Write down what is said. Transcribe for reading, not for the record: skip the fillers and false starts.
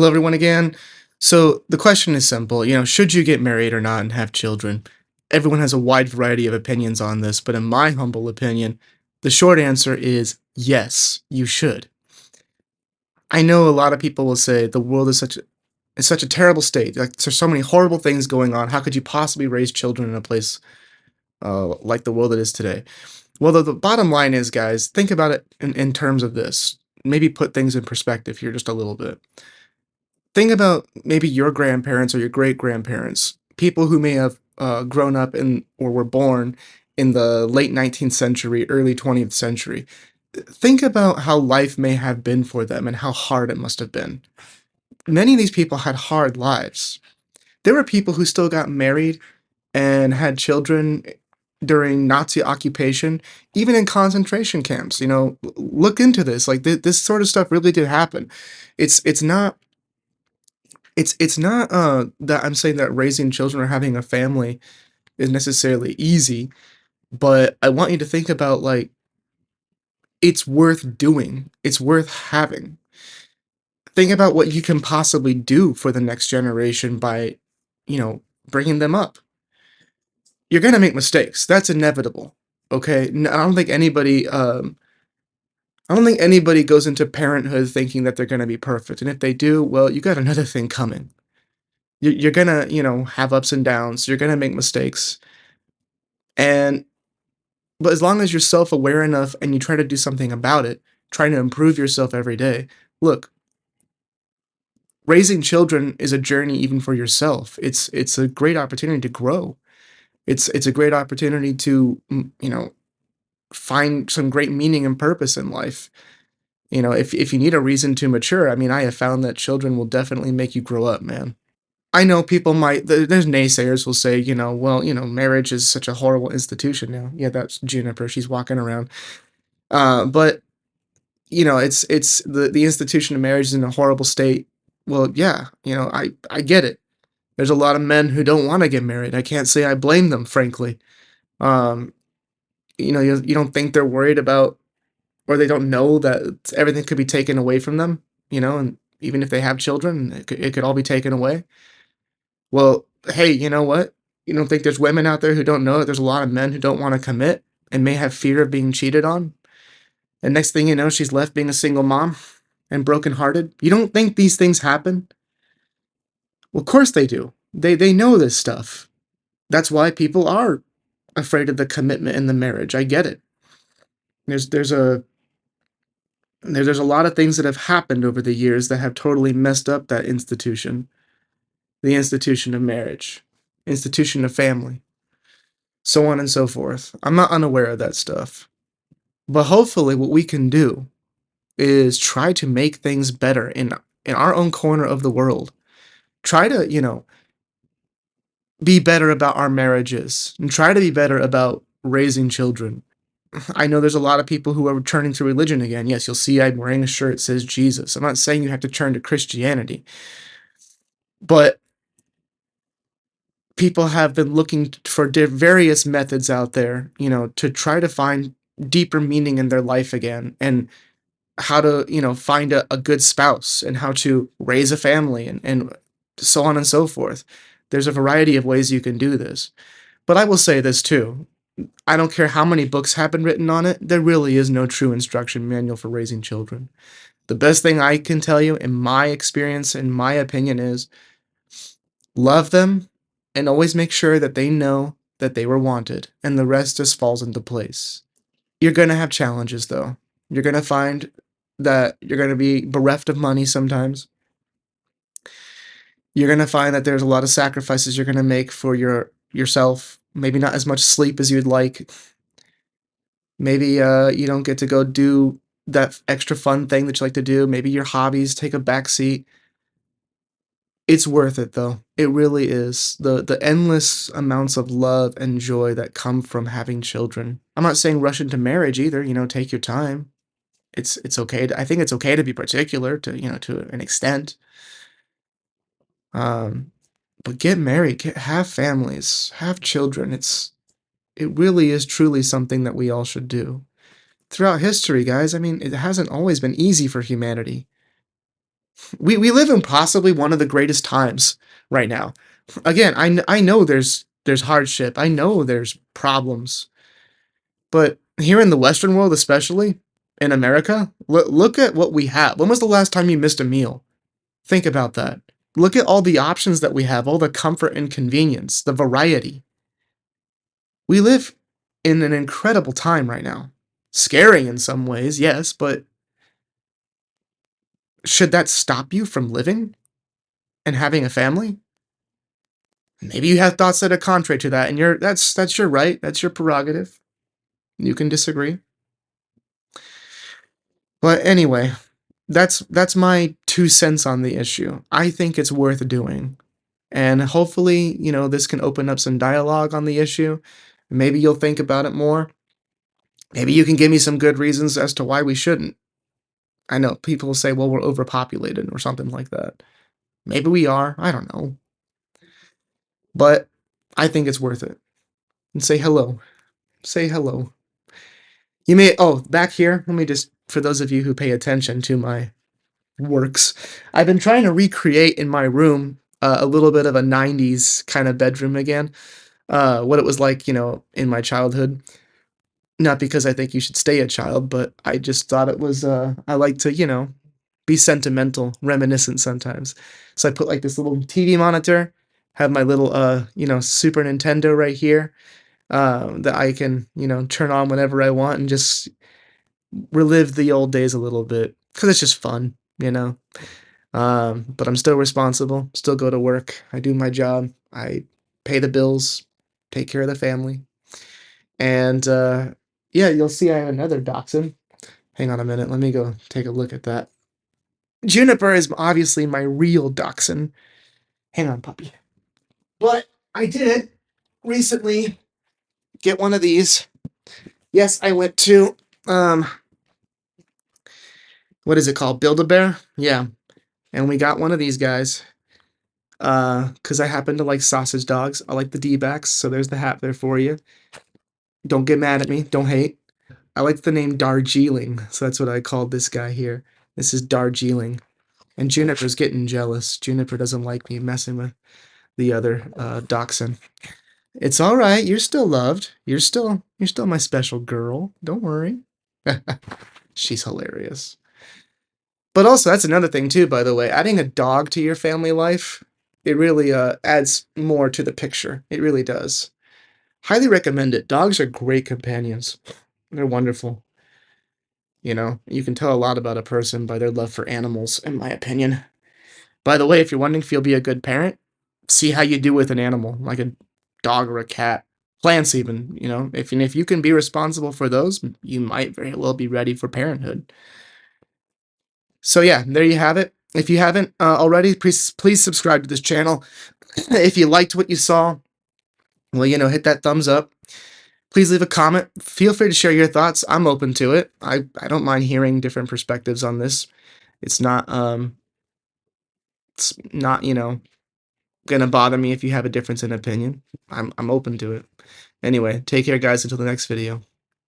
Hello, everyone, again. So, the question is simple, should you get married or not and have children? Everyone has a wide variety of opinions on this, but in my humble opinion, the short answer is yes, you should. I know a lot of people will say the world is such a terrible state. Like, there's so many horrible things going on. How could you possibly raise children in a place like the world it is today? Well, the bottom line is, guys, think about it in terms of this. Maybe put things in perspective here just a little bit. Think about maybe your grandparents or your great grandparents, people who may have grown up in or were born in the late 19th century, early 20th century. Think about how life may have been for them and how hard it must have been. Many of these people had hard lives. There were people who still got married and had children during Nazi occupation, even in concentration camps. Look into this. Like this sort of stuff really did happen. It's not it's not, that I'm saying that raising children or having a family is necessarily easy, but I want you to think about, like, it's worth doing, it's worth having. Think about what you can possibly do for the next generation by, bringing them up. You're gonna make mistakes, that's inevitable, okay? I don't think anybody goes into parenthood thinking that they're gonna be perfect, and if they do, well, you got another thing coming. You're gonna, have ups and downs, you're gonna make mistakes, and but as long as you're self-aware enough and you try to do something about it, trying to improve yourself every day. Look, raising children is a journey even for yourself. It's a great opportunity to grow. It's a great opportunity to, find some great meaning and purpose in life. If you need a reason to mature, I mean, I have found that children will definitely make you grow up, man. I know people might there's naysayers who'll say, "Well, marriage is such a horrible institution now." Yeah, that's Juniper, she's walking around. But, it's the institution of marriage is in a horrible state. Well, yeah, I get it. There's a lot of men who don't wanna get married. I can't say I blame them, frankly. Um, you don't think they're worried about or they don't know that everything could be taken away from them, and even if they have children, it could all be taken away? Well, hey, you know what? You don't think there's women out there who don't know that there's a lot of men who don't wanna commit and may have fear of being cheated on? And next thing you know, she's left being a single mom and brokenhearted? You don't think these things happen? Well, of course they do. They know this stuff. That's why people are afraid of the commitment in the marriage. I get it. There's a there's a lot of things that have happened over the years that have totally messed up that institution. The institution of marriage, institution of family, so on and so forth. I'm not unaware of that stuff. But hopefully what we can do is try to make things better in our own corner of the world. Try to, be better about our marriages and try to be better about raising children. I know there's a lot of people who are returning to religion again. Yes, you'll see I'm wearing a shirt that says Jesus. I'm not saying you have to turn to Christianity, but people have been looking for various methods out there, to try to find deeper meaning in their life again and how to, find a good spouse and how to raise a family and so on and so forth. There's a variety of ways you can do this. But I will say this too. I don't care how many books have been written on it, there really is no true instruction manual for raising children. The best thing I can tell you, in my experience, in my opinion, is love them and always make sure that they know that they were wanted, and the rest just falls into place. You're gonna have challenges though. You're gonna find that you're gonna be bereft of money sometimes. You're gonna find that there's a lot of sacrifices you're gonna make for yourself. Maybe not as much sleep as you'd like. Maybe you don't get to go do that extra fun thing that you like to do. Maybe your hobbies take a back seat. It's worth it though. It really is. The endless amounts of love and joy that come from having children. I'm not saying rush into marriage either, take your time. It's okay I think it's okay to be particular to an extent. Um, but get married, have families, have children. It really is truly something that we all should do. Throughout history, guys, I mean, it hasn't always been easy for humanity. We live in possibly one of the greatest times right now. Again, I know there's hardship. I know there's problems. But here in the Western world, especially in America, look at what we have. When was the last time you missed a meal? Think about that. Look at all the options that we have, all the comfort and convenience, the variety. We live in an incredible time right now. Scary in some ways, yes, but should that stop you from living and having a family? Maybe you have thoughts that are contrary to that, and that's your right. That's your prerogative. You can disagree. But anyway, that's my 2 cents on the issue. I think it's worth doing. And hopefully, this can open up some dialogue on the issue. Maybe you'll think about it more. Maybe you can give me some good reasons as to why we shouldn't. I know people will say, well, we're overpopulated or something like that. Maybe we are. I don't know. But I think it's worth it. And say hello. Say hello. Back here, let me just, for those of you who pay attention to my works, I've been trying to recreate in my room a little bit of a 90s kind of bedroom again. What it was like, in my childhood. Not because I think you should stay a child, but I just thought it was, I like to, be sentimental, reminiscent sometimes. So I put like this little TV monitor, have my little, Super Nintendo right here, that I can, turn on whenever I want and just relive the old days a little bit because it's just fun, But I'm still responsible, still go to work. I do my job. I pay the bills, take care of the family. And yeah, you'll see I have another dachshund. Hang on a minute. Let me go take a look at that. Juniper is obviously my real dachshund. Hang on, puppy. But I did recently get one of these. Yes, I went to what is it called? Build-A-Bear? Yeah. And we got one of these guys. Because I happen to like sausage dogs. I like the D-backs, so there's the hat there for you. Don't get mad at me. Don't hate. I like the name Darjeeling, so that's what I called this guy here. This is Darjeeling. And Juniper's getting jealous. Juniper doesn't like me messing with the other dachshund. It's all right. You're still loved. You're still my special girl. Don't worry. She's hilarious. But also, that's another thing too, by the way. Adding a dog to your family life, it really adds more to the picture. It really does. Highly recommend it. Dogs are great companions. They're wonderful. You can tell a lot about a person by their love for animals, in my opinion. By the way, if you're wondering if you'll be a good parent, see how you do with an animal, like a dog or a cat. Plants even, if you can be responsible for those, you might very well be ready for parenthood. So yeah, there you have it. If you haven't already, please subscribe to this channel. If you liked what you saw, well, hit that thumbs up. Please leave a comment. Feel free to share your thoughts. I'm open to it. I don't mind hearing different perspectives on this. It's not gonna bother me if you have a difference in opinion. I'm open to it. Anyway, take care guys until the next video.